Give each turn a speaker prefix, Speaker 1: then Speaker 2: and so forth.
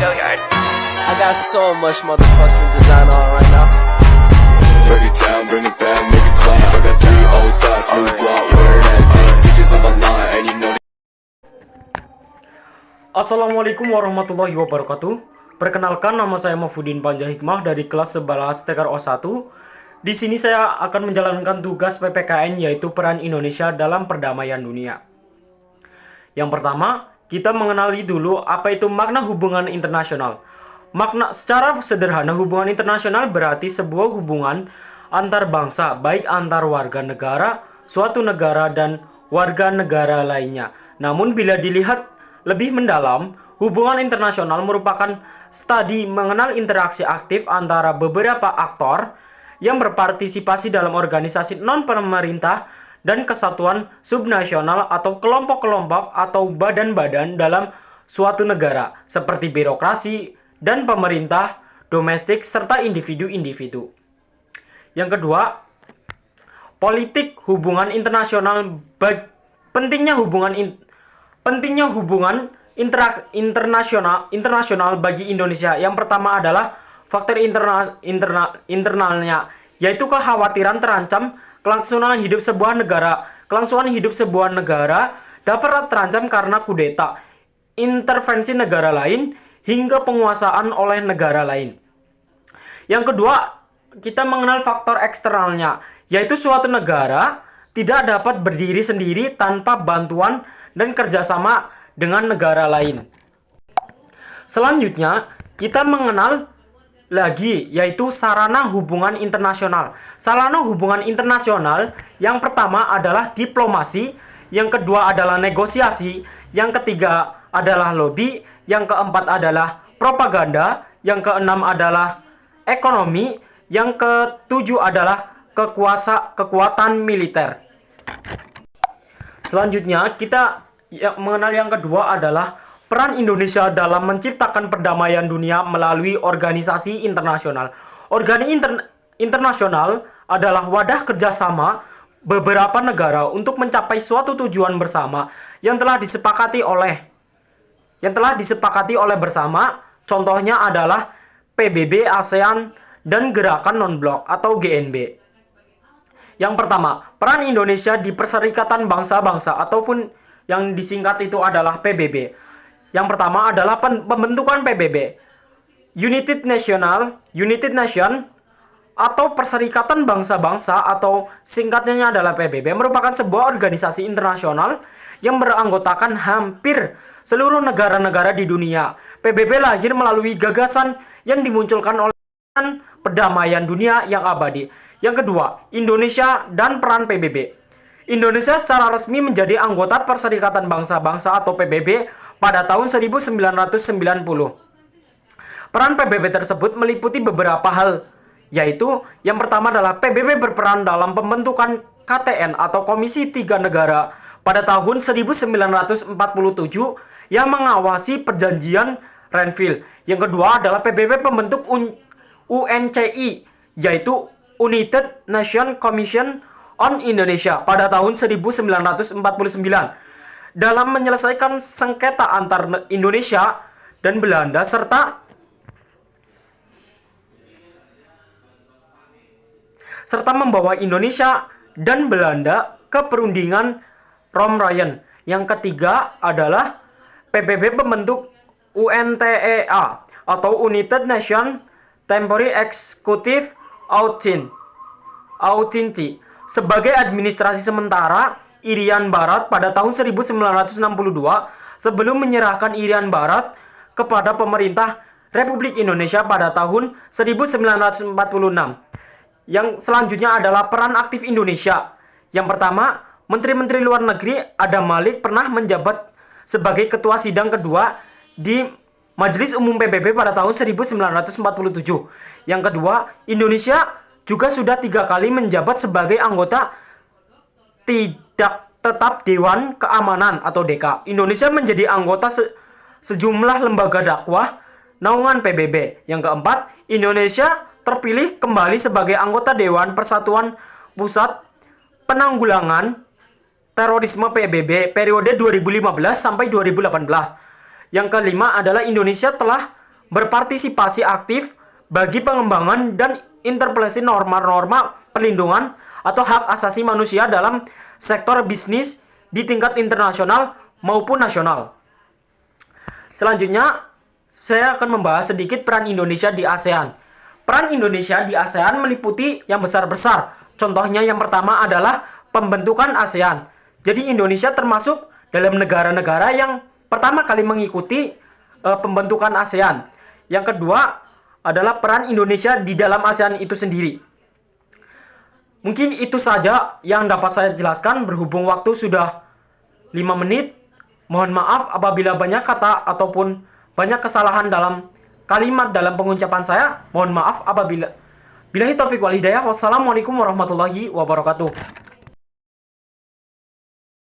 Speaker 1: I got so much motherfucking design on right now.
Speaker 2: Break it down, bring it back, make it clap. I got 3 old thoughts, new block, wear that thing. Bitches on my line, and you know.
Speaker 3: Assalamualaikum warahmatullahi wabarakatuh. Perkenalkan, nama saya Mahfudin Panjahikmah dari kelas 11 TKRO 1. Di sini saya akan menjalankan tugas PPKN, yaitu peran Indonesia dalam perdamaian dunia. Yang pertama, kita mengenali dulu apa itu makna hubungan internasional. Makna secara sederhana, hubungan internasional berarti sebuah hubungan antar bangsa, baik antar warga negara, suatu negara, dan warga negara lainnya. Namun bila dilihat lebih mendalam, hubungan internasional merupakan studi mengenal interaksi aktif antara beberapa aktor yang berpartisipasi dalam organisasi non-pemerintah dan kesatuan subnasional atau kelompok-kelompok atau badan-badan dalam suatu negara, seperti birokrasi dan pemerintah domestik serta individu-individu. Yang kedua, politik hubungan internasional. Pentingnya hubungan internasional bagi Indonesia. Yang pertama adalah faktor internalnya, yaitu kekhawatiran terancam kelangsungan hidup sebuah negara. Kelangsungan hidup sebuah negara dapat terancam karena kudeta, intervensi negara lain, hingga penguasaan oleh negara lain. Yang kedua, kita mengenal faktor eksternalnya, yaitu suatu negara tidak dapat berdiri sendiri tanpa bantuan dan kerjasama dengan negara lain. Selanjutnya, kita mengenal lagi, yaitu sarana hubungan internasional. Sarana hubungan internasional yang pertama adalah diplomasi, yang kedua adalah negosiasi, yang ketiga adalah lobby, yang keempat adalah propaganda, yang keenam adalah ekonomi, yang ketujuh adalah kekuatan militer. Selanjutnya kita mengenal yang kedua adalah peran Indonesia dalam menciptakan perdamaian dunia melalui organisasi internasional. Internasional adalah wadah kerjasama beberapa negara untuk mencapai suatu tujuan bersama yang telah disepakati oleh bersama. Contohnya adalah PBB, ASEAN, dan Gerakan Non-Blok atau GNB. Yang pertama, peran Indonesia di Perserikatan Bangsa-Bangsa ataupun yang disingkat itu adalah PBB. Yang pertama adalah pembentukan PBB, United Nation atau Perserikatan Bangsa-Bangsa atau singkatnya adalah PBB, merupakan sebuah organisasi internasional yang beranggotakan hampir seluruh negara-negara di dunia. PBB lahir melalui gagasan yang dimunculkan oleh perdamaian dunia yang abadi. Yang kedua, Indonesia dan peran PBB. Indonesia secara resmi menjadi anggota Perserikatan Bangsa-Bangsa atau PBB pada tahun 1990. Peran PBB tersebut meliputi beberapa hal, yaitu yang pertama adalah PBB berperan dalam pembentukan KTN atau Komisi Tiga Negara pada tahun 1947 yang mengawasi perjanjian Renville. Yang kedua adalah PBB pembentuk UNCI, yaitu United Nations Commission on Indonesia pada tahun 1949 dalam menyelesaikan sengketa antar Indonesia dan Belanda serta membawa Indonesia dan Belanda ke perundingan Rome-Ryan. Yang ketiga adalah PBB pembentuk UNTEA atau United Nations Temporary Executive Authority sebagai administrasi sementara Irian Barat pada tahun 1962 sebelum menyerahkan Irian Barat kepada pemerintah Republik Indonesia pada tahun 1946. Yang selanjutnya adalah peran aktif Indonesia. Yang pertama, Menteri-Menteri Luar Negeri Adam Malik pernah menjabat sebagai Ketua Sidang Kedua di Majelis Umum PBB pada tahun 1947. Yang kedua, Indonesia juga sudah 3 kali menjabat sebagai anggota tidak tetap Dewan Keamanan atau DK. Indonesia menjadi anggota sejumlah lembaga dakwah naungan PBB. Yang keempat, Indonesia terpilih kembali sebagai anggota Dewan Persatuan Pusat Penanggulangan Terorisme PBB periode 2015 sampai 2018. Yang kelima adalah Indonesia telah berpartisipasi aktif bagi pengembangan dan interpelasi norma-norma perlindungan atau hak asasi manusia dalam sektor bisnis di tingkat internasional maupun nasional. Selanjutnya, saya akan membahas sedikit peran Indonesia di ASEAN. Peran Indonesia di ASEAN meliputi yang besar-besar. Contohnya yang pertama adalah pembentukan ASEAN. Jadi Indonesia termasuk dalam negara-negara yang pertama kali mengikuti pembentukan ASEAN. Yang kedua adalah peran Indonesia di dalam ASEAN itu sendiri. Mungkin itu saja yang dapat saya jelaskan, berhubung waktu sudah 5 menit. Mohon maaf apabila banyak kata ataupun banyak kesalahan dalam kalimat dalam pengucapan saya. Mohon maaf apabila. Billahi taufiq wal hidayah. Wassalamualaikum warahmatullahi wabarakatuh.